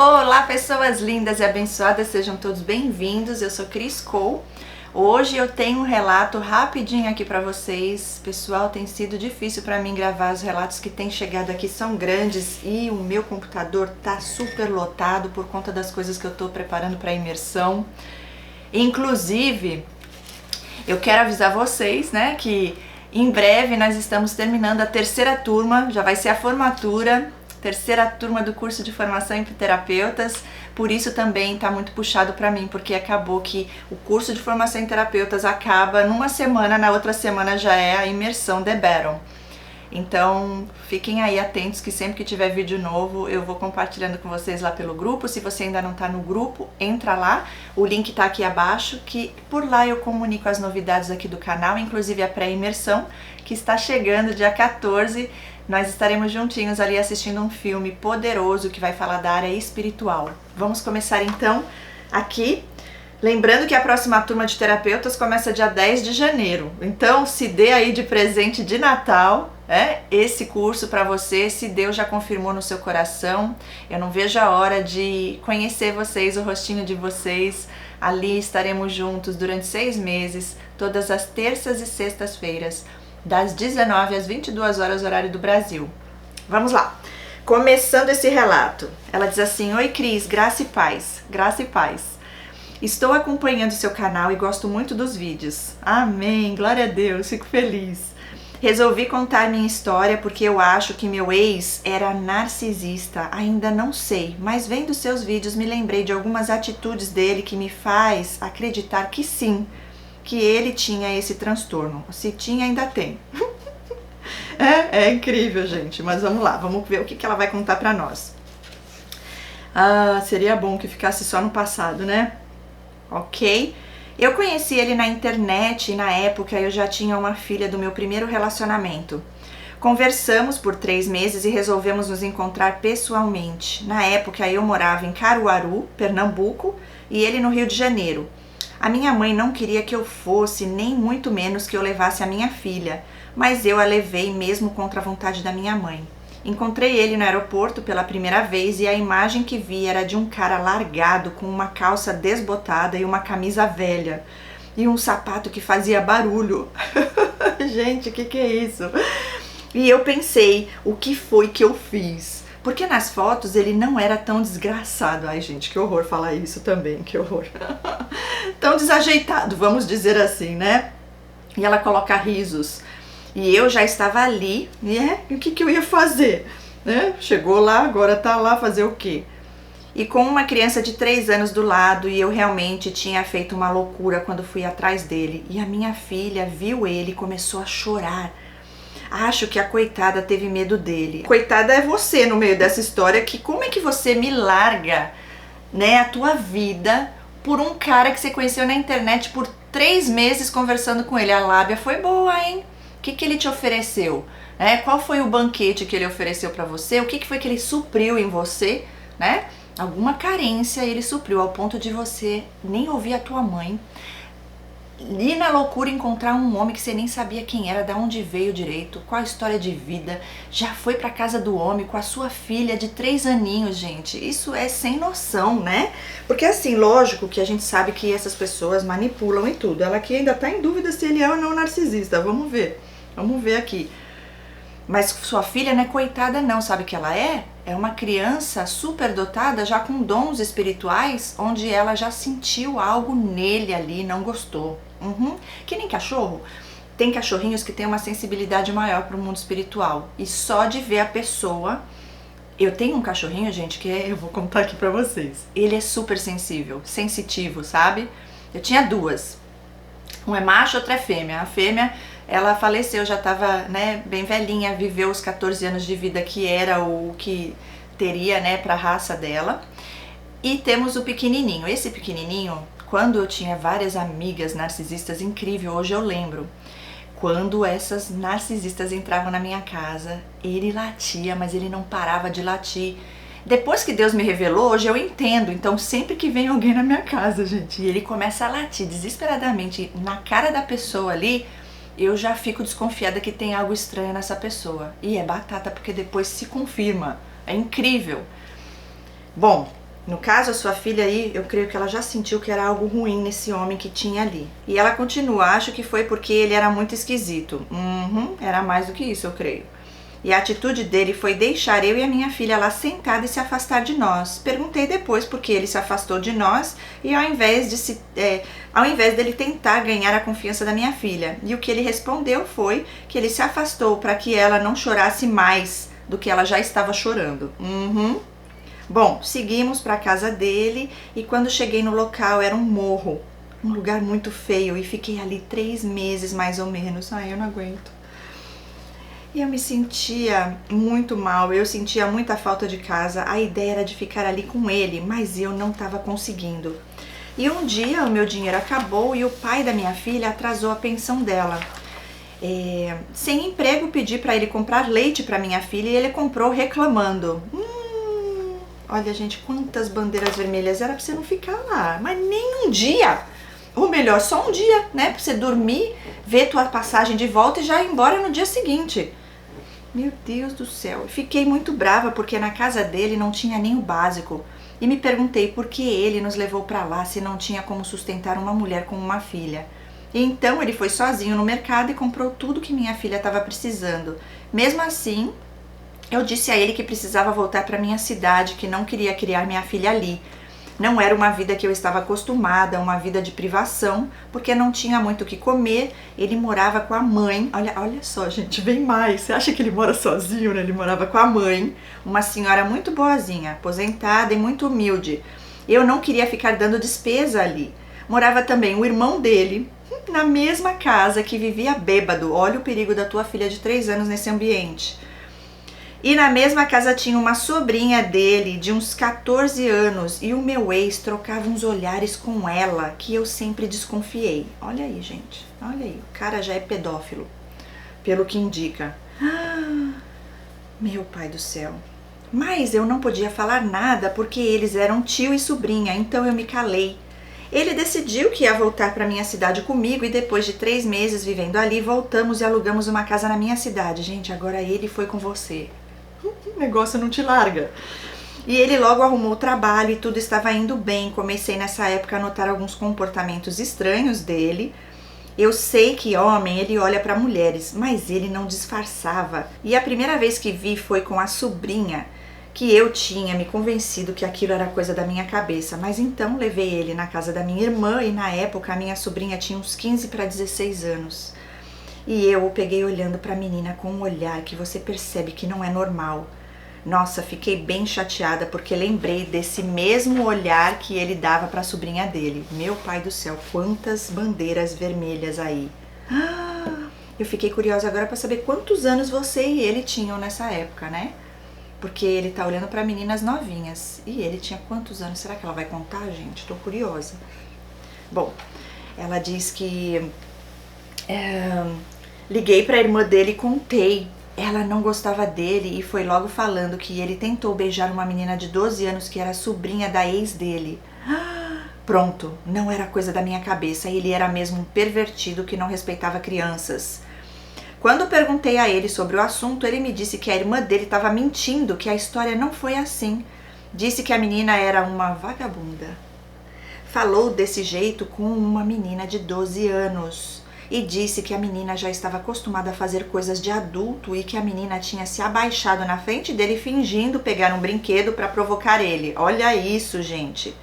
Olá, pessoas lindas e abençoadas, sejam todos bem-vindos. Eu sou Cris Cole. Hoje eu tenho um relato rapidinho aqui para vocês. Pessoal, tem sido difícil para mim gravar, os relatos que têm chegado aqui são grandes e o meu computador tá super lotado por conta das coisas que eu tô preparando para imersão. Inclusive, eu quero avisar vocês, né, que em breve nós estamos terminando a terceira turma, já vai ser a formatura, terceira turma do curso de formação em terapeutas. Por isso também está muito puxado para mim, porque acabou que o curso de formação em terapeutas acaba numa semana, na outra semana já é a imersão The Battle. Então fiquem aí atentos que sempre que tiver vídeo novo eu vou compartilhando com vocês lá pelo grupo. Se você ainda não está no grupo, entra lá, o link está aqui abaixo, que por lá eu comunico as novidades aqui do canal, inclusive a pré-imersão que está chegando dia 14. Nós estaremos juntinhos ali assistindo um filme poderoso que vai falar da área espiritual. Vamos começar então aqui. Lembrando que a próxima turma de terapeutas começa dia 10 de janeiro. Então se dê aí de presente de Natal, esse curso para você, se Deus já confirmou no seu coração. Eu não vejo a hora de conhecer vocês, o rostinho de vocês. Ali estaremos juntos durante 6 meses, todas as terças e sextas-feiras, das 19 às 22 horas, horário do Brasil. Vamos lá. Começando esse relato. Ela diz assim: Oi Cris, graça e paz. Graça e paz. Estou acompanhando seu canal e gosto muito dos vídeos. Amém, glória a Deus, fico feliz. Resolvi contar minha história porque eu acho que meu ex era narcisista, ainda não sei, mas vendo seus vídeos me lembrei de algumas atitudes dele que me faz acreditar que sim, que ele tinha esse transtorno. Se tinha, ainda tem. É incrível, gente, mas vamos lá, vamos ver o que ela vai contar pra nós. Seria bom que ficasse só no passado, né? Ok? Eu conheci ele na internet e na época eu já tinha uma filha do meu primeiro relacionamento. Conversamos por 3 meses e resolvemos nos encontrar pessoalmente. Na época eu morava em Caruaru, Pernambuco, e ele no Rio de Janeiro. A minha mãe não queria que eu fosse, nem muito menos que eu levasse a minha filha, mas eu a levei mesmo contra a vontade da minha mãe. Encontrei ele no aeroporto pela primeira vez e a imagem que vi era de um cara largado com uma calça desbotada e uma camisa velha e um sapato que fazia barulho. Gente, o que é isso? E eu pensei, o que foi que eu fiz? Porque nas fotos ele não era tão desgraçado. Ai, gente, que horror falar isso também, que horror. Tão desajeitado, vamos dizer assim, né? E ela coloca risos. E eu já estava ali, e o que eu ia fazer? Chegou lá, agora tá lá, fazer o quê? E com uma criança de 3 anos do lado, e eu realmente tinha feito uma loucura quando fui atrás dele. E a minha filha viu ele e começou a chorar. Acho que a coitada teve medo dele. Coitada é você no meio dessa história, que como é que você me larga, a tua vida por um cara que você conheceu na internet por 3 meses conversando com ele? A lábia foi boa, hein? O que ele te ofereceu? Qual foi o banquete que ele ofereceu para você? O que foi que ele supriu em você? Alguma carência ele supriu ao ponto de você nem ouvir a tua mãe. E na loucura encontrar um homem que você nem sabia quem era, de onde veio direito, qual a história de vida. Já foi pra casa do homem com a sua filha de 3 aninhos, gente. Isso é sem noção, né? Porque assim, lógico que a gente sabe que essas pessoas manipulam e tudo. Ela aqui ainda tá em dúvida se ele é ou não narcisista. Vamos ver. Vamos ver aqui. Mas sua filha não é coitada não, sabe o que ela é? É uma criança super dotada, já com dons espirituais, onde ela já sentiu algo nele ali, não gostou. Que nem cachorro. Tem cachorrinhos que têm uma sensibilidade maior para o mundo espiritual. E só de ver a pessoa... Eu tenho um cachorrinho, gente, que eu vou contar aqui pra vocês. Ele é super sensível, sensitivo, sabe? Eu tinha 2. Um é macho, outro é fêmea. A fêmea... Ela faleceu, já estava bem velhinha, viveu os 14 anos de vida que era o que teria para a raça dela. E temos o pequenininho. Esse pequenininho, quando eu tinha várias amigas narcisistas, incrível, hoje eu lembro. Quando essas narcisistas entravam na minha casa, ele latia, mas ele não parava de latir. Depois que Deus me revelou, hoje eu entendo. Então sempre que vem alguém na minha casa, gente, e ele começa a latir desesperadamente na cara da pessoa ali, eu já fico desconfiada que tem algo estranho nessa pessoa. E é batata, porque depois se confirma. É incrível. Bom, No caso, a sua filha aí, eu creio que ela já sentiu que era algo ruim nesse homem que tinha ali. E ela continua, acho que foi porque ele era muito esquisito. Era mais do que isso, eu creio. E a atitude dele foi deixar eu e a minha filha lá sentada e se afastar de nós. Perguntei depois por que ele se afastou de nós e ao invés dele tentar ganhar a confiança da minha filha. E o que ele respondeu foi que ele se afastou para que ela não chorasse mais do que ela já estava chorando. Bom, seguimos para a casa dele e quando cheguei no local era um morro, um lugar muito feio, e fiquei ali 3 meses mais ou menos. Ai, eu não aguento. E eu me sentia muito mal, eu sentia muita falta de casa, a ideia era de ficar ali com ele, mas eu não estava conseguindo. E um dia o meu dinheiro acabou e o pai da minha filha atrasou a pensão dela. Sem emprego, pedi para ele comprar leite para minha filha e ele comprou reclamando. Olha, gente, quantas bandeiras vermelhas, era pra você não ficar lá, mas nem um dia, ou melhor, só um dia, né, pra você dormir, ver tua passagem de volta e já ir embora no dia seguinte. Meu Deus do céu, fiquei muito brava porque na casa dele não tinha nem o básico e me perguntei por que ele nos levou pra lá se não tinha como sustentar uma mulher com uma filha. E então ele foi sozinho no mercado e comprou tudo que minha filha estava precisando. Mesmo assim, eu disse a ele que precisava voltar para minha cidade, que não queria criar minha filha ali. Não era uma vida que eu estava acostumada, uma vida de privação, porque não tinha muito o que comer. Ele morava com a mãe. Olha só, gente, vem mais. Você acha que ele mora sozinho, né? Ele morava com a mãe, uma senhora muito boazinha, aposentada e muito humilde. Eu não queria ficar dando despesa ali. Morava também o irmão dele, na mesma casa, que vivia bêbado. Olha o perigo da tua filha de 3 anos nesse ambiente. E na mesma casa tinha uma sobrinha dele, de uns 14 anos, e o meu ex trocava uns olhares com ela, que eu sempre desconfiei. Olha aí, gente, olha aí, o cara já é pedófilo, pelo que indica. Meu pai do céu. Mas eu não podia falar nada, porque eles eram tio e sobrinha, então eu me calei. Ele decidiu que ia voltar para minha cidade comigo e depois de 3 meses vivendo ali, voltamos e alugamos uma casa na minha cidade. Gente, agora ele foi com você. O negócio não te larga. E ele logo arrumou trabalho e tudo estava indo bem. Comecei nessa época a notar alguns comportamentos estranhos dele. Eu sei que homem, ele olha para mulheres, mas ele não disfarçava. E a primeira vez que vi foi com a sobrinha, que eu tinha me convencido que aquilo era coisa da minha cabeça. Mas então levei ele na casa da minha irmã e na época a minha sobrinha tinha uns 15 para 16 anos. E eu o peguei olhando para a menina com um olhar que você percebe que não é normal. Nossa, fiquei bem chateada porque lembrei desse mesmo olhar que ele dava para a sobrinha dele. Meu pai do céu, quantas bandeiras vermelhas aí. Eu fiquei curiosa agora para saber quantos anos você e ele tinham nessa época, né? Porque ele tá olhando para meninas novinhas. E ele tinha quantos anos? Será que ela vai contar, gente? Tô curiosa. Bom, ela diz que... liguei para a irmã dele e contei. Ela não gostava dele e foi logo falando que ele tentou beijar uma menina de 12 anos que era sobrinha da ex dele. Pronto, não era coisa da minha cabeça. Ele era mesmo um pervertido que não respeitava crianças. Quando perguntei a ele sobre o assunto, ele me disse que a irmã dele estava mentindo, que a história não foi assim. Disse que a menina era uma vagabunda. Falou desse jeito com uma menina de 12 anos. E disse que a menina já estava acostumada a fazer coisas de adulto e que a menina tinha se abaixado na frente dele fingindo pegar um brinquedo para provocar ele. Olha isso, gente.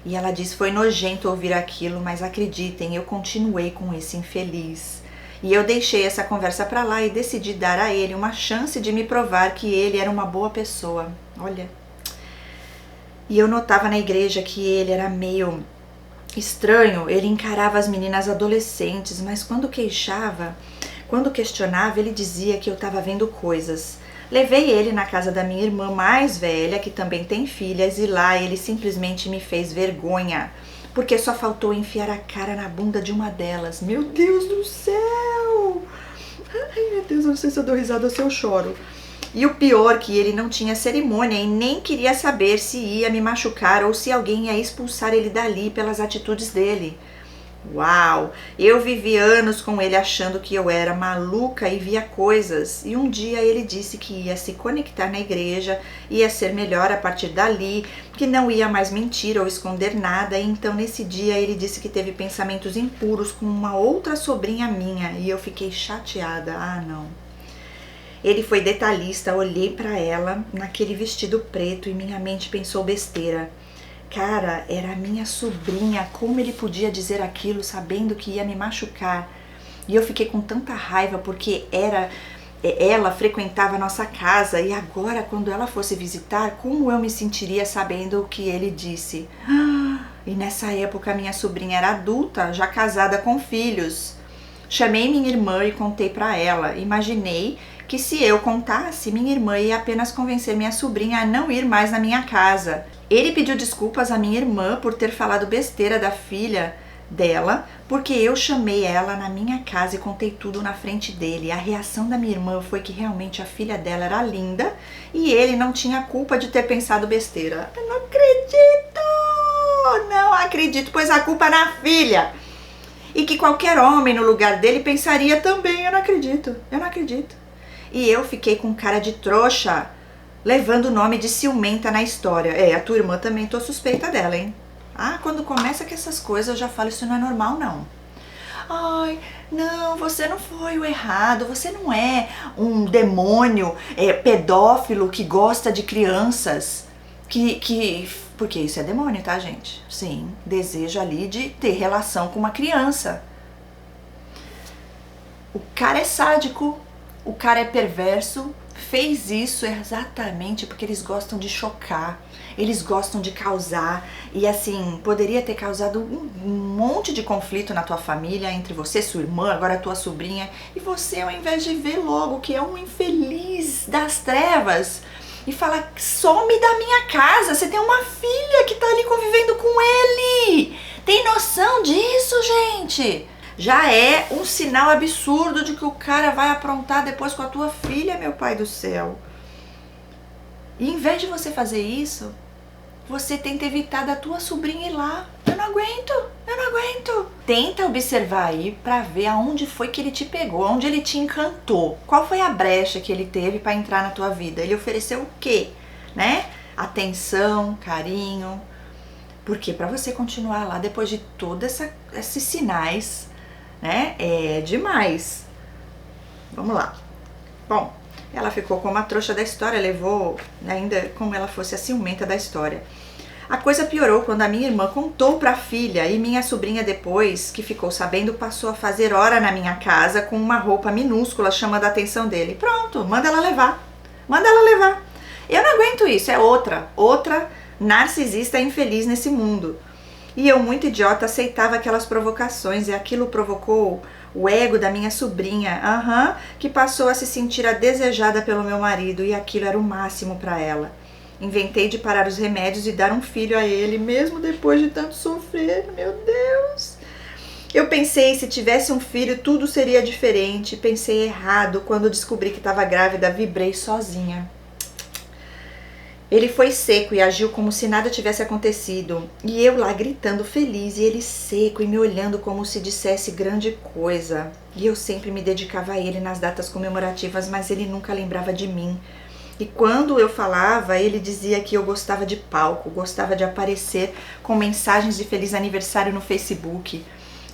E ela disse, foi nojento ouvir aquilo, mas acreditem, eu continuei com esse infeliz. E eu deixei essa conversa para lá e decidi dar a ele uma chance de me provar que ele era uma boa pessoa. Olha. E eu notava na igreja que ele era meio estranho, ele encarava as meninas adolescentes, mas quando questionava, ele dizia que eu estava vendo coisas. Levei ele na casa da minha irmã mais velha, que também tem filhas, e lá ele simplesmente me fez vergonha, porque só faltou enfiar a cara na bunda de uma delas. Meu Deus do céu! Ai, meu Deus, eu não sei se eu dou risada ou se eu choro. E o pior, que ele não tinha cerimônia e nem queria saber se ia me machucar ou se alguém ia expulsar ele dali pelas atitudes dele. Uau! Eu vivi anos com ele achando que eu era maluca e via coisas, e um dia ele disse que ia se conectar na igreja, ia ser melhor a partir dali, que não ia mais mentir ou esconder nada, e então nesse dia ele disse que teve pensamentos impuros com uma outra sobrinha minha, e eu fiquei chateada. Ah, não. Ele foi detalhista, olhei para ela naquele vestido preto e minha mente pensou besteira. Cara, era a minha sobrinha, como ele podia dizer aquilo sabendo que ia me machucar? E eu fiquei com tanta raiva porque ela frequentava a nossa casa e agora quando ela fosse visitar, como eu me sentiria sabendo o que ele disse? E nessa época minha sobrinha era adulta, já casada com filhos. Chamei minha irmã e contei para ela. Imaginei que se eu contasse, minha irmã ia apenas convencer minha sobrinha a não ir mais na minha casa. Ele pediu desculpas à minha irmã por ter falado besteira da filha dela, porque eu chamei ela na minha casa e contei tudo na frente dele. A reação da minha irmã foi que realmente a filha dela era linda e ele não tinha culpa de ter pensado besteira. Eu não acredito! Não acredito, pois a culpa é na filha. E que qualquer homem no lugar dele pensaria também. Eu não acredito, eu não acredito. E eu fiquei com cara de trouxa, levando o nome de ciumenta na história. A tua irmã também, tô suspeita dela, hein? Ah, quando começa com essas coisas eu já falo, isso não é normal, não. Ai, não, você não foi o errado, você não é um demônio pedófilo que gosta de crianças, porque isso é demônio, tá, gente? Sim, desejo ali de ter relação com uma criança. O cara é sádico, o cara é perverso, fez isso exatamente porque eles gostam de chocar, eles gostam de causar, e assim, poderia ter causado um monte de conflito na tua família, entre você, sua irmã, agora a tua sobrinha, e você, ao invés de ver logo que é um infeliz das trevas, e falar, some da minha casa, você tem uma filha que tá ali convivendo com ele, tem noção disso, gente? Já é um sinal absurdo de que o cara vai aprontar depois com a tua filha, meu pai do céu. E em vez de você fazer isso, você tenta evitar da tua sobrinha ir lá. Eu não aguento. Tenta observar aí pra ver aonde foi que ele te pegou, aonde ele te encantou. Qual foi a brecha que ele teve pra entrar na tua vida? Ele ofereceu o quê? Né? Atenção, carinho. Porque pra você continuar lá depois de todos esses sinais, né? É demais. Vamos lá. Bom, ela ficou como a trouxa da história, levou ainda como ela fosse a ciumenta da história. A coisa piorou quando a minha irmã contou pra filha e minha sobrinha depois, que ficou sabendo, passou a fazer hora na minha casa com uma roupa minúscula chamando a atenção dele. Pronto, manda ela levar. Manda ela levar. Eu não aguento isso, é outra narcisista infeliz nesse mundo. E eu, muito idiota, aceitava aquelas provocações e aquilo provocou o ego da minha sobrinha, que passou a se sentir a desejada pelo meu marido e aquilo era o máximo para ela. Inventei de parar os remédios e dar um filho a ele, mesmo depois de tanto sofrer, meu Deus. Eu pensei, se tivesse um filho, tudo seria diferente. Pensei errado, quando descobri que estava grávida, vibrei sozinha. Ele foi seco e agiu como se nada tivesse acontecido. E eu lá gritando feliz e ele seco e me olhando como se dissesse grande coisa. E eu sempre me dedicava a ele nas datas comemorativas, mas ele nunca lembrava de mim. E quando eu falava, ele dizia que eu gostava de palco, gostava de aparecer com mensagens de feliz aniversário no Facebook.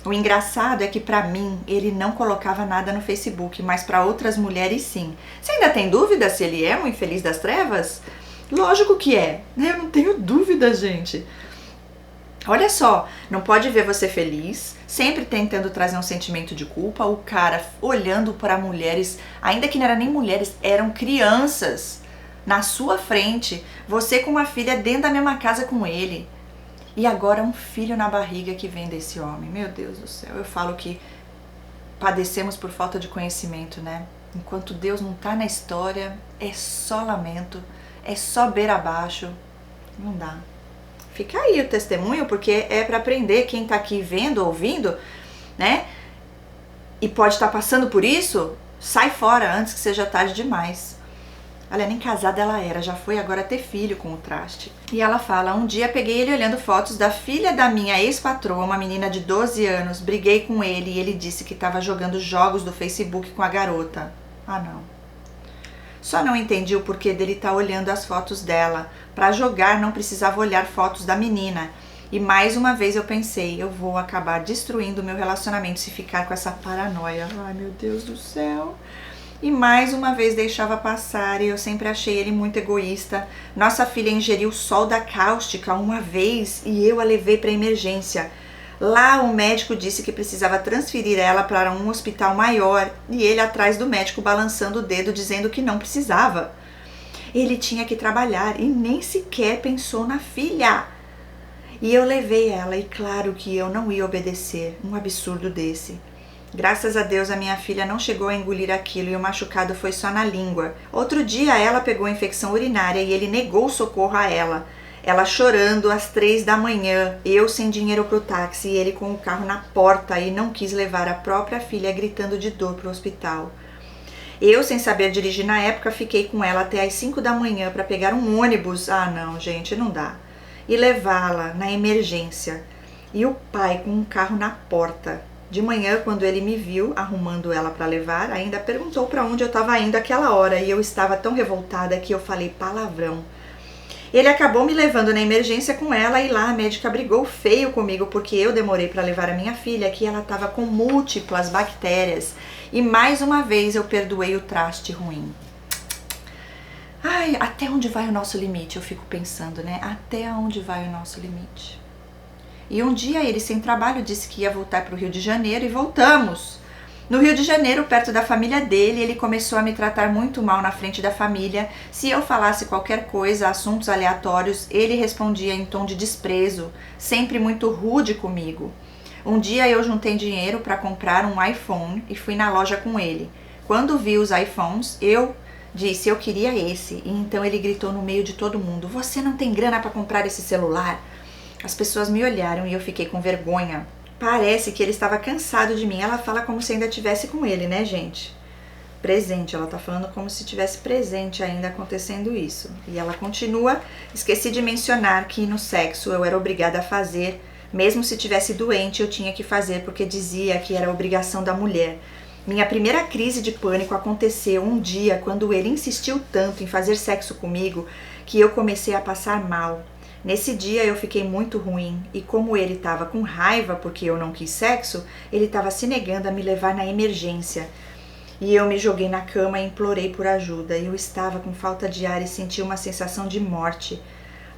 O engraçado é que pra mim ele não colocava nada no Facebook, mas pra outras mulheres sim. Você ainda tem dúvida se ele é um infeliz das trevas? Lógico que é, eu não tenho dúvida, gente. Olha só, não pode ver você feliz, sempre tentando trazer um sentimento de culpa, o cara olhando para mulheres, ainda que não eram nem mulheres, eram crianças, na sua frente, você com uma filha dentro da mesma casa com ele, e agora um filho na barriga que vem desse homem. Meu Deus do céu, eu falo que padecemos por falta de conhecimento, né? Enquanto Deus não tá na história, é só lamento, é só beira abaixo, não dá. Fica aí o testemunho, porque é para aprender. Quem tá aqui vendo, ouvindo, né? E pode estar passando por isso, sai fora antes que seja tarde demais. Olha, nem casada ela era, já foi agora ter filho com o traste. E ela fala, um dia peguei ele olhando fotos da filha da minha ex-patroa, uma menina de 12 anos, briguei com ele e ele disse que estava jogando jogos do Facebook com a garota. Ah, não. Só não entendi o porquê dele estar olhando as fotos dela. Para jogar não precisava olhar fotos da menina. E mais uma vez eu pensei, eu vou acabar destruindo o meu relacionamento se ficar com essa paranoia. Ai, meu Deus do céu. E mais uma vez deixava passar e eu sempre achei ele muito egoísta. Nossa filha ingeriu solda cáustica uma vez e eu a levei para emergência. Lá o médico disse que precisava transferir ela para um hospital maior e ele atrás do médico balançando o dedo dizendo que não precisava. Ele tinha que trabalhar e nem sequer pensou na filha. E eu levei ela e claro que eu não ia obedecer um absurdo desse. Graças a Deus a minha filha não chegou a engolir aquilo e o machucado foi só na língua. Outro dia ela pegou infecção urinária e ele negou socorro a ela. Ela chorando às 3 da manhã, eu sem dinheiro pro táxi e ele com o carro na porta e não quis levar a própria filha gritando de dor pro hospital. Eu, sem saber dirigir na época, fiquei com ela até às 5 da manhã para pegar um ônibus. Ah não, gente, não dá. E levá-la na emergência. E o pai com um carro na porta. De manhã, quando ele me viu arrumando ela para levar, ainda perguntou para onde eu estava indo aquela hora e eu estava tão revoltada que eu falei palavrão. Ele acabou me levando na emergência com ela e lá a médica brigou feio comigo porque eu demorei para levar a minha filha, que ela estava com múltiplas bactérias. E mais uma vez eu perdoei o traste ruim. Ai, até onde vai o nosso limite? Eu fico pensando, né? Até onde vai o nosso limite? E um dia ele, sem trabalho, disse que ia voltar para o Rio de Janeiro e voltamos. No Rio de Janeiro, perto da família dele, ele começou a me tratar muito mal na frente da família. Se eu falasse qualquer coisa, assuntos aleatórios, ele respondia em tom de desprezo, sempre muito rude comigo. Um dia eu juntei dinheiro para comprar um iPhone e fui na loja com ele. Quando vi os iPhones, eu disse eu queria esse. E então ele gritou no meio de todo mundo, você não tem grana para comprar esse celular? As pessoas me olharam e eu fiquei com vergonha. Parece que ele estava cansado de mim. Ela fala como se ainda estivesse com ele, né, gente? Presente, ela tá falando como se estivesse presente ainda acontecendo isso. E ela continua, esqueci de mencionar que no sexo eu era obrigada a fazer, mesmo se tivesse doente eu tinha que fazer porque dizia que era obrigação da mulher. Minha primeira crise de pânico aconteceu um dia quando ele insistiu tanto em fazer sexo comigo que eu comecei a passar mal. Nesse dia eu fiquei muito ruim e como ele estava com raiva porque eu não quis sexo, ele estava se negando a me levar na emergência. E eu me joguei na cama e implorei por ajuda. Eu estava com falta de ar e senti uma sensação de morte.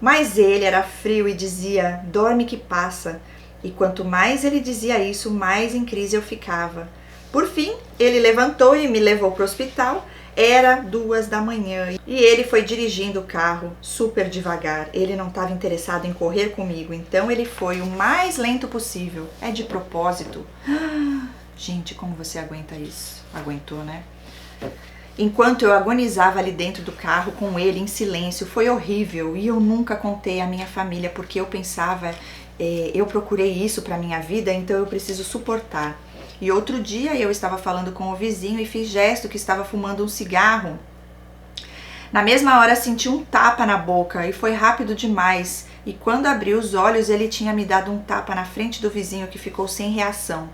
Mas ele era frio e dizia, dorme que passa. E quanto mais ele dizia isso, mais em crise eu ficava. Por fim, ele levantou e me levou para o hospital. Era 2 da manhã e ele foi dirigindo o carro super devagar. Ele não estava interessado em correr comigo, então ele foi o mais lento possível. É de propósito. Gente, como você aguenta isso? Aguentou, né? Enquanto eu agonizava ali dentro do carro com ele em silêncio, foi horrível e eu nunca contei à minha família porque eu pensava, eu procurei isso para minha vida, então eu preciso suportar. E outro dia eu estava falando com o vizinho e fiz gesto que estava fumando um cigarro. Na mesma hora senti um tapa na boca e foi rápido demais. E quando abri os olhos ele tinha me dado um tapa na frente do vizinho que ficou sem reação.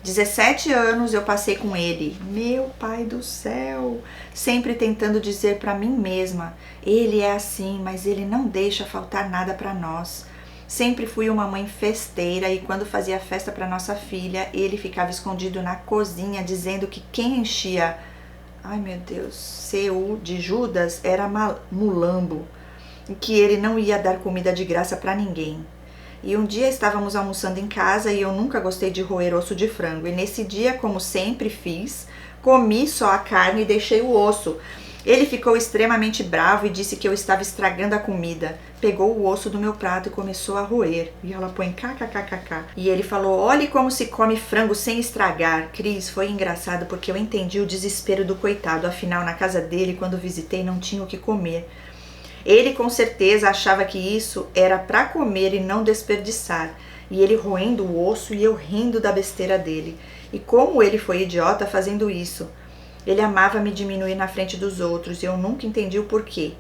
17 anos eu passei com ele. Meu pai do céu! Sempre tentando dizer para mim mesma, ele é assim, mas ele não deixa faltar nada para nós. Sempre fui uma mãe festeira e quando fazia festa para nossa filha, ele ficava escondido na cozinha dizendo que quem enchia, ai meu Deus, CU de Judas era mulambo e que ele não ia dar comida de graça para ninguém. E um dia estávamos almoçando em casa e eu nunca gostei de roer osso de frango e nesse dia, como sempre fiz, comi só a carne e deixei o osso. Ele ficou extremamente bravo e disse que eu estava estragando a comida. Pegou o osso do meu prato e começou a roer. E ela põe kkkk. E ele falou, olhe como se come frango sem estragar. Cris, foi engraçado porque eu entendi o desespero do coitado. Afinal, na casa dele, quando visitei, não tinha o que comer. Ele com certeza achava que isso era para comer e não desperdiçar. E ele roendo o osso e eu rindo da besteira dele. E como ele foi idiota fazendo isso. Ele amava me diminuir na frente dos outros e eu nunca entendi o porquê.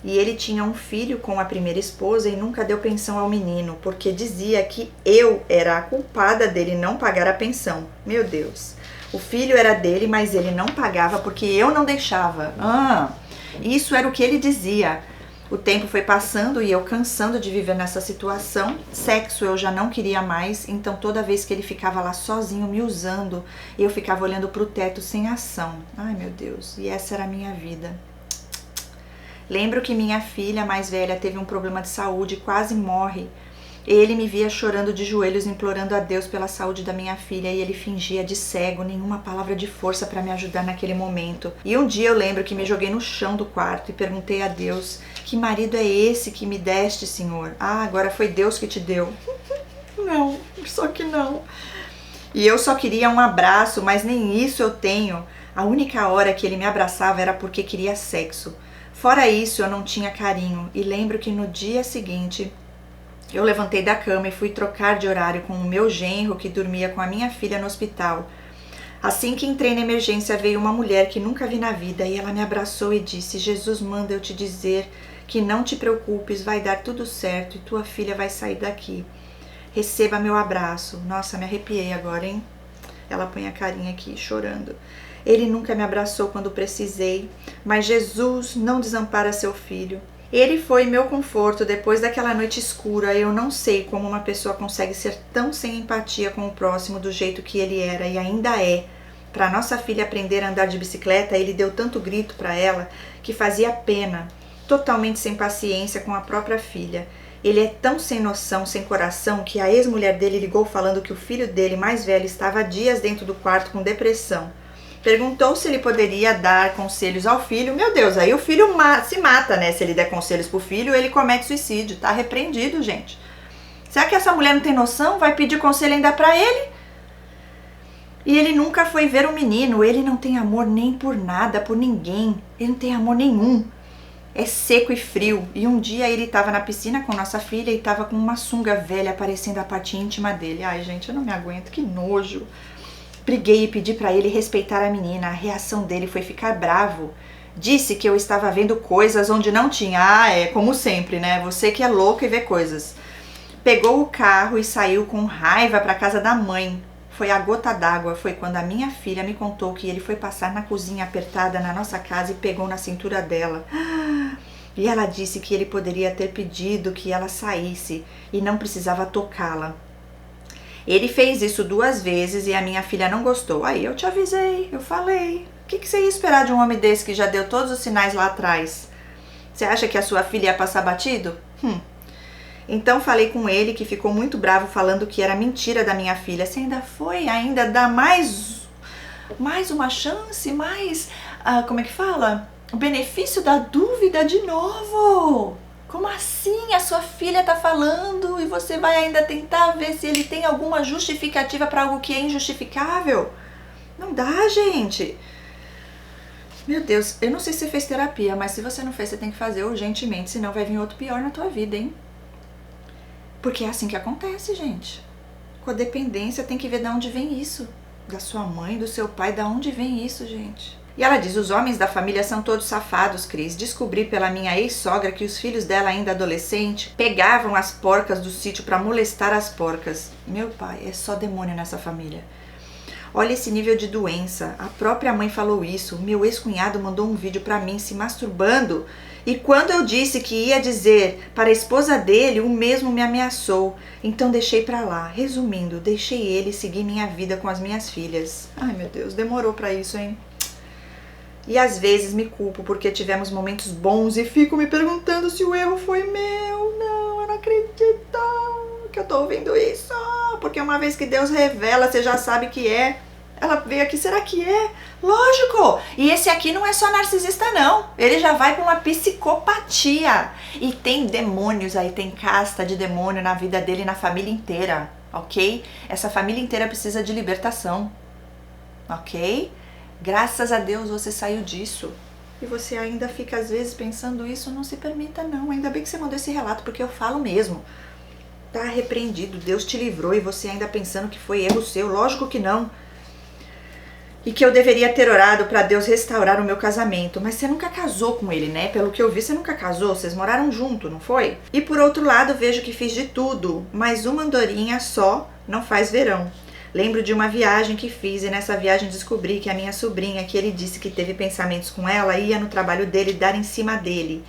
E ele tinha um filho com a primeira esposa e nunca deu pensão ao menino, porque dizia que eu era a culpada dele não pagar a pensão. Meu Deus. O filho era dele, mas ele não pagava porque eu não deixava. Isso era o que ele dizia. O tempo foi passando e eu cansando de viver nessa situação. Sexo eu já não queria mais, então toda vez que ele ficava lá sozinho me usando, eu ficava olhando pro teto sem ação. Ai, meu Deus, e essa era a minha vida. Lembro que minha filha mais velha teve um problema de saúde e quase morre. Ele me via chorando de joelhos, implorando a Deus pela saúde da minha filha, e ele fingia de cego, nenhuma palavra de força para me ajudar naquele momento. E um dia eu lembro que me joguei no chão do quarto e perguntei a Deus: que marido é esse que me deste, Senhor? Agora foi Deus que te deu. Não, só que não. E eu só queria um abraço, mas nem isso eu tenho. A única hora que ele me abraçava era porque queria sexo. Fora isso, eu não tinha carinho. E lembro que no dia seguinte eu levantei da cama e fui trocar de horário com o meu genro, que dormia com a minha filha no hospital. Assim que entrei na emergência, veio uma mulher que nunca vi na vida e ela me abraçou e disse: Jesus manda eu te dizer que não te preocupes, vai dar tudo certo e tua filha vai sair daqui. Receba meu abraço. Nossa, me arrepiei agora, hein? Ela põe a carinha aqui, chorando. Ele nunca me abraçou quando precisei, mas Jesus não desampara seu filho. Ele foi meu conforto depois daquela noite escura. Eu não sei como uma pessoa consegue ser tão sem empatia com o próximo do jeito que ele era e ainda é. Para nossa filha aprender a andar de bicicleta, ele deu tanto grito para ela que fazia pena, totalmente sem paciência com a própria filha. Ele é tão sem noção, sem coração, que a ex-mulher dele ligou falando que o filho dele mais velho estava há dias dentro do quarto com depressão. Perguntou se ele poderia dar conselhos ao filho. Meu Deus, aí o filho se mata, né? Se ele der conselhos pro filho, ele comete suicídio. Tá repreendido, gente. Será que essa mulher não tem noção? Vai pedir conselho ainda pra ele? E ele nunca foi ver o menino. Ele não tem amor nem por nada, por ninguém. Ele não tem amor nenhum. É seco e frio. E um dia ele tava na piscina com nossa filha e tava com uma sunga velha aparecendo a parte íntima dele. Ai, gente, eu não me aguento. Que nojo. Briguei e pedi para ele respeitar a menina. A reação dele foi ficar bravo. Disse que eu estava vendo coisas onde não tinha. É como sempre, né? Você que é louco e vê coisas. Pegou o carro e saiu com raiva para casa da mãe. Foi a gota d'água. Foi quando a minha filha me contou que ele foi passar na cozinha apertada na nossa casa e pegou na cintura dela. E ela disse que ele poderia ter pedido que ela saísse e não precisava tocá-la. Ele fez isso 2 vezes e a minha filha não gostou. Aí eu te avisei, eu falei. O que você ia esperar de um homem desse que já deu todos os sinais lá atrás? Você acha que a sua filha ia passar batido? Então falei com ele, que ficou muito bravo, falando que era mentira da minha filha. Você ainda dá mais uma chance, como é que fala? O benefício da dúvida de novo. Como assim? A sua filha tá falando e você vai ainda tentar ver se ele tem alguma justificativa para algo que é injustificável? Não dá, gente. Meu Deus, eu não sei se você fez terapia, mas se você não fez, você tem que fazer urgentemente, senão vai vir outro pior na tua vida, hein? Porque é assim que acontece, gente. Com a dependência tem que ver de onde vem isso. Da sua mãe, do seu pai, de onde vem isso, gente? E ela diz: os homens da família são todos safados, Cris. Descobri pela minha ex-sogra que os filhos dela, ainda adolescente, pegavam as porcas do sítio para molestar as porcas. Meu pai, é só demônio nessa família. Olha esse nível de doença. A própria mãe falou isso. Meu ex-cunhado mandou um vídeo para mim se masturbando. E quando eu disse que ia dizer para a esposa dele, o mesmo me ameaçou. Então deixei para lá. Resumindo, deixei ele seguir minha vida com as minhas filhas. Ai, meu Deus, demorou para isso, hein? E às vezes me culpo porque tivemos momentos bons e fico me perguntando se o erro foi meu. Não, eu não acredito que eu tô ouvindo isso. Porque uma vez que Deus revela, você já sabe que é. Ela veio aqui, será que é? Lógico! E esse aqui não é só narcisista, não. Ele já vai pra uma psicopatia. E tem demônios aí, tem casta de demônio na vida dele e na família inteira, ok? Essa família inteira precisa de libertação, ok? Graças a Deus você saiu disso. E você ainda fica às vezes pensando isso, não se permita não. Ainda bem que você mandou esse relato, porque eu falo mesmo. Tá repreendido, Deus te livrou e você ainda pensando que foi erro seu. Lógico que não. e que eu deveria ter orado para Deus restaurar o meu casamento. Mas você nunca casou com ele, né? Pelo que eu vi, você nunca casou, vocês moraram junto, não foi? E por outro lado, vejo que fiz de tudo, mas uma andorinha só não faz verão. Lembro de uma viagem que fiz e nessa viagem descobri que a minha sobrinha, que ele disse que teve pensamentos com ela, ia no trabalho dele dar em cima dele.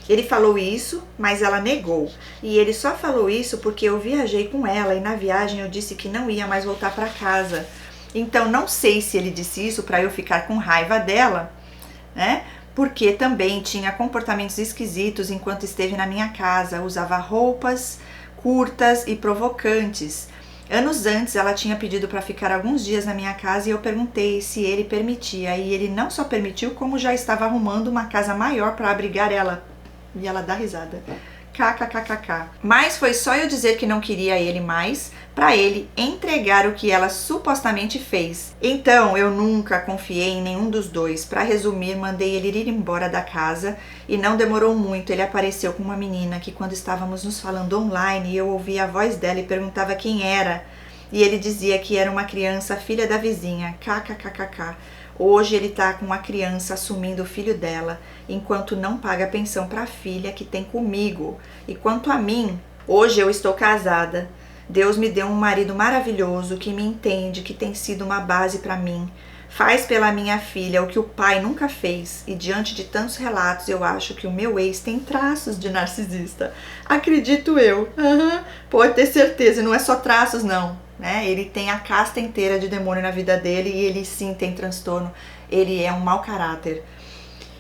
Ele falou isso, mas ela negou. E ele só falou isso porque eu viajei com ela e na viagem eu disse que não ia mais voltar para casa. Então não sei se ele disse isso para eu ficar com raiva dela, né? Porque também tinha comportamentos esquisitos enquanto esteve na minha casa, usava roupas curtas e provocantes. Anos antes ela tinha pedido para ficar alguns dias na minha casa e eu perguntei se ele permitia. E ele não só permitiu, como já estava arrumando uma casa maior para abrigar ela. E ela dá risada. KKKKK. Mas foi só eu dizer que não queria ele mais para ele entregar o que ela supostamente fez. Então eu nunca confiei em nenhum dos dois. Para resumir, mandei ele ir embora da casa e não demorou muito. Ele apareceu com uma menina que quando estávamos nos falando online eu ouvia a voz dela e perguntava quem era. E ele dizia que era uma criança, filha da vizinha. KKKKK. Hoje ele tá com uma criança assumindo o filho dela, enquanto não paga pensão para a filha que tem comigo. E quanto a mim, hoje eu estou casada. Deus me deu um marido maravilhoso que me entende, que tem sido uma base para mim. Faz pela minha filha o que o pai nunca fez. E diante de tantos relatos, eu acho que o meu ex tem traços de narcisista. Acredito eu. Pode ter certeza, não é só traços não. Né? Ele tem a casta inteira de demônio na vida dele e ele sim tem transtorno, ele é um mau caráter.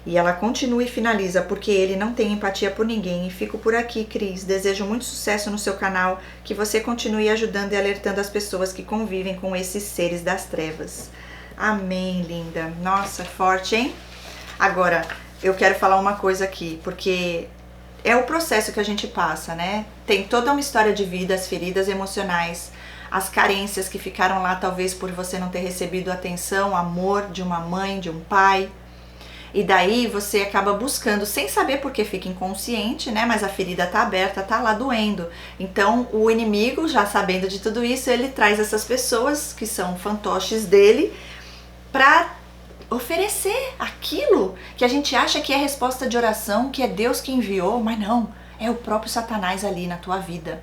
E ela continua e finaliza, porque ele não tem empatia por ninguém. E fico por aqui, Cris, desejo muito sucesso no seu canal, que você continue ajudando e alertando as pessoas que convivem com esses seres das trevas. Amém, linda. Nossa, forte, hein? Agora, eu quero falar uma coisa aqui, porque é o processo que a gente passa, né? Tem toda uma história de vida, as feridas emocionais, as carências que ficaram lá talvez por você não ter recebido atenção, amor de uma mãe, de um pai. E daí você acaba buscando, sem saber porque fica inconsciente, né? Mas a ferida tá aberta, tá lá doendo. Então o inimigo, já sabendo de tudo isso, ele traz essas pessoas que são fantoches dele para oferecer aquilo que a gente acha que é resposta de oração, que é Deus que enviou, mas não, é o próprio Satanás ali na tua vida.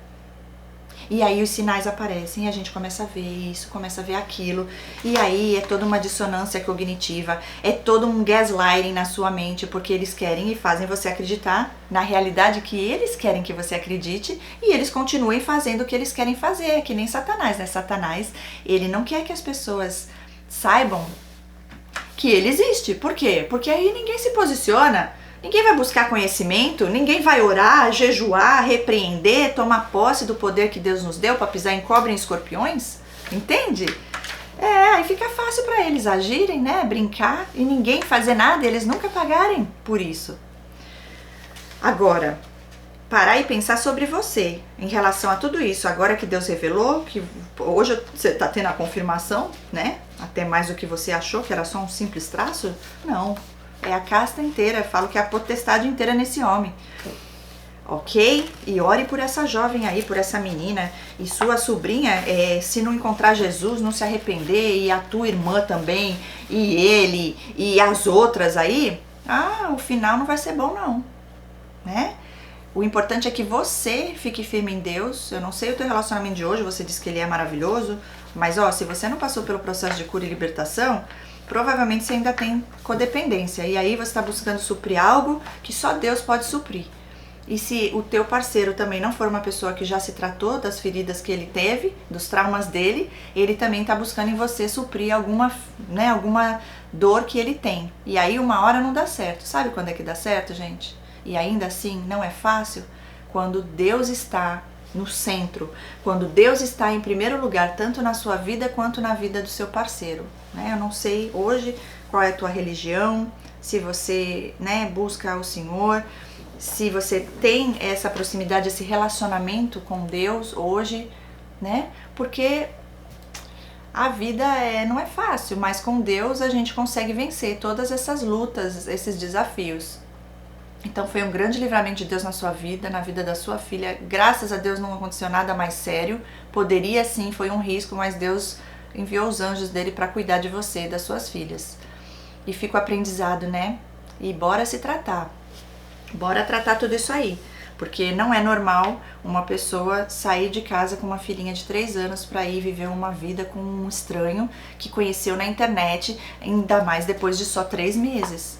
E aí os sinais aparecem e a gente começa a ver isso, começa a ver aquilo. E aí é toda uma dissonância cognitiva, é todo um gaslighting na sua mente, porque eles querem e fazem você acreditar na realidade que eles querem que você acredite, e eles continuem fazendo o que eles querem fazer, que nem Satanás, né? Satanás, ele não quer que as pessoas saibam que ele existe. Por quê? Porque aí ninguém se posiciona. Ninguém vai buscar conhecimento, ninguém vai orar, jejuar, repreender, tomar posse do poder que Deus nos deu para pisar em cobra e em escorpiões, entende? Aí fica fácil para eles agirem, né, brincar e ninguém fazer nada, eles nunca pagarem por isso. Agora, parar e pensar sobre você em relação a tudo isso, agora que Deus revelou, que hoje você está tendo a confirmação, né, até mais do que você achou que era só um simples traço, não. É a casta inteira, eu falo que é a potestade inteira nesse homem. Ok? E ore por essa jovem aí, por essa menina. E sua sobrinha, se não encontrar Jesus, não se arrepender, e a tua irmã também, e ele, e as outras aí, o final não vai ser bom não, né? O importante é que você fique firme em Deus. Eu não sei o teu relacionamento de hoje, você disse que ele é maravilhoso, mas se você não passou pelo processo de cura e libertação, provavelmente você ainda tem codependência. E aí você está buscando suprir algo que só Deus pode suprir. E se o teu parceiro também não for uma pessoa que já se tratou das feridas que ele teve, dos traumas dele, ele também está buscando em você suprir alguma dor que ele tem. E aí uma hora não dá certo. Sabe quando é que dá certo, gente? E ainda assim não é fácil? Quando Deus está no centro, quando Deus está em primeiro lugar, tanto na sua vida quanto na vida do seu parceiro, né? Eu não sei hoje qual é a tua religião, se você, né, busca o Senhor, se você tem essa proximidade, esse relacionamento com Deus hoje, né? Porque a vida não é fácil, mas com Deus a gente consegue vencer todas essas lutas, esses desafios. Então foi um grande livramento de Deus na sua vida, na vida da sua filha. Graças a Deus não aconteceu nada mais sério. Poderia sim, foi um risco, mas Deus enviou os anjos dele para cuidar de você e das suas filhas. E fica o aprendizado, né? E bora se tratar. Bora tratar tudo isso aí. Porque não é normal uma pessoa sair de casa com uma filhinha de 3 anos para ir viver uma vida com um estranho que conheceu na internet, ainda mais depois de só 3 meses.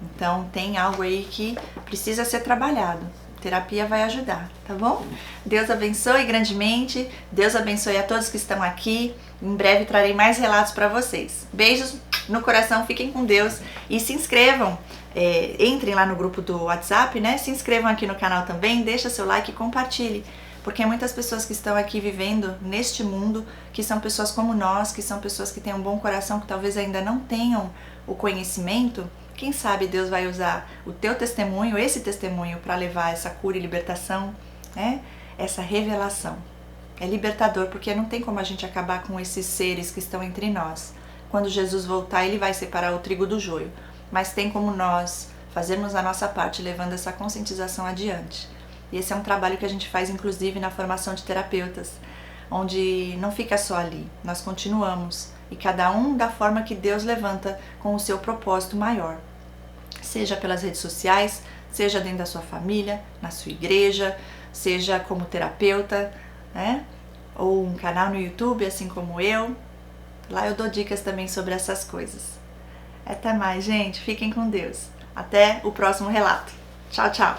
Então tem algo aí que precisa ser trabalhado. Terapia vai ajudar, tá bom? Deus abençoe grandemente. Deus abençoe a todos que estão aqui. Em breve trarei mais relatos para vocês. Beijos no coração, fiquem com Deus e se inscrevam. Entrem lá no grupo do WhatsApp, né? Se inscrevam aqui no canal também, deixa seu like e compartilhe. Porque muitas pessoas que estão aqui vivendo neste mundo, que são pessoas como nós, que são pessoas que têm um bom coração, que talvez ainda não tenham o conhecimento, quem sabe Deus vai usar o teu testemunho, esse testemunho, para levar essa cura e libertação, né? Essa revelação. É libertador, porque não tem como a gente acabar com esses seres que estão entre nós. Quando Jesus voltar, ele vai separar o trigo do joio. Mas tem como nós fazermos a nossa parte, levando essa conscientização adiante. E esse é um trabalho que a gente faz, inclusive, na formação de terapeutas, onde não fica só ali, nós continuamos, e cada um da forma que Deus levanta com o seu propósito maior. Seja pelas redes sociais, seja dentro da sua família, na sua igreja, seja como terapeuta, né? Ou um canal no YouTube, assim como eu. Lá eu dou dicas também sobre essas coisas. Até mais, gente. Fiquem com Deus. Até o próximo relato. Tchau, tchau.